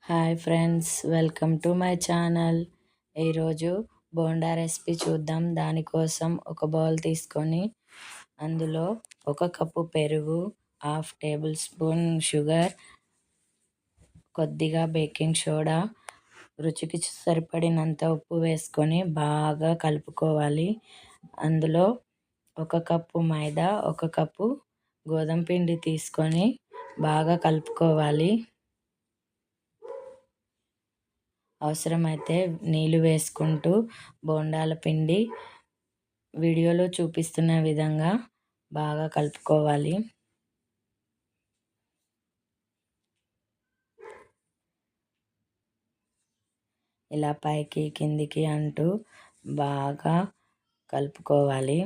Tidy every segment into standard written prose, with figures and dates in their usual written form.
Hi friends, welcome to my channel. ఈరోజు bonda recipe చూద్దాం. దానికోసం ఒక బౌల్ తీసుకొని అందులో 1 కప్పు పెరుగు, 1/2 టేబుల్ స్పూన్ షుగర్, కొద్దిగా బేకింగ్ సోడా, రుచికి సరిపడినంత ఉప్పు వేసుకొని బాగా కలుపుకోవాలి. అందులో 1 కప్పు మైదా, 1 కప్పు గోధుమ పిండి తీసుకొని బాగా కలుపుకోవాలి. అవసరమైతే నీళ్ళు వేసుకుంటూ బోండాల పిండి వీడియోలో చూపిస్తున్న విధంగా బాగా కలుపుకోవాలి. ఇలా పైకి కిందికి అంటూ బాగా కలుపుకోవాలి.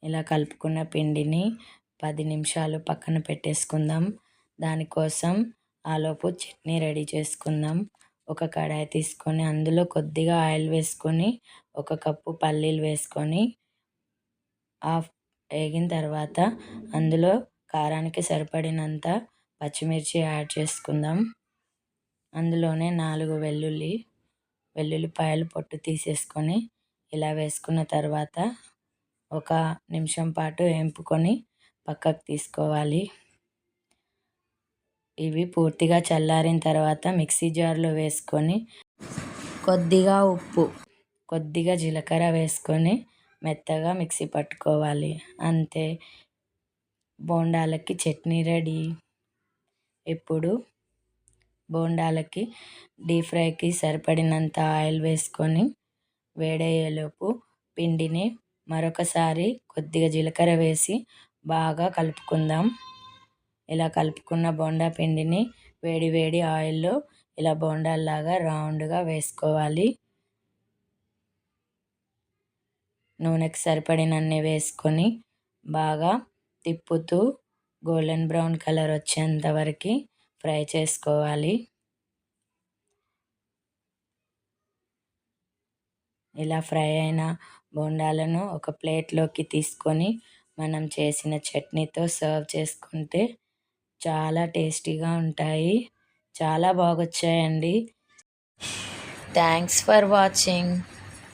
ఇలా కలుపుకున్న పిండిని 10 నిమిషాలు పక్కన పెట్టేసుకుందాం. దానికోసం ఆలోపు చట్నీ రెడీ చేసుకుందాం. ఒక కడాయి తీసుకొని అందులో కొద్దిగా ఆయిల్ వేసుకొని 1 కప్పు పల్లీలు వేసుకొని వేగిన తర్వాత అందులో కారానికి సరిపడినంత పచ్చిమిర్చి యాడ్ చేసుకుందాం. అందులోనే 4 వెల్లుల్లిపాయలు పొట్టు తీసేసుకొని ఇలా వేసుకున్న తర్వాత 1 నిమిషం పాటు వేపుకొని పక్కకు తీసుకోవాలి. ఇవి పూర్తిగా చల్లారిన తర్వాత మిక్సీ జార్లో వేసుకొని కొద్దిగా ఉప్పు, కొద్దిగా జీలకర్ర వేసుకొని మెత్తగా మిక్సీ పట్టుకోవాలి. అంతే, బోండాలకి చట్నీ రెడీ. ఇప్పుడు బోండాలకి డీప్ ఫ్రైకి సరిపడినంత ఆయిల్ వేసుకొని వేడయ్యేలోపు పిండిని మరొకసారి కొద్దిగా జీలకర్ర వేసి బాగా కలుపుకుందాం. ఇలా కలుపుకున్న బోండా పిండిని వేడి ఆయిల్లో ఇలా బోండాల్లాగా రౌండ్గా వేసుకోవాలి. నూనెకి సరిపడినన్ని వేసుకొని బాగా తిప్పుతూ గోల్డెన్ బ్రౌన్ కలర్ వచ్చేంత వరకు ఫ్రై చేసుకోవాలి. ఇలా ఫ్రై అయిన బోండాలను ఒక ప్లేట్లోకి తీసుకొని మనం చేసిన చట్నీతో సర్వ్ చేసుకుంటే చాలా టేస్టీగా ఉంటాయి. చాలా బాగొచ్చాయండి. Thanks for watching.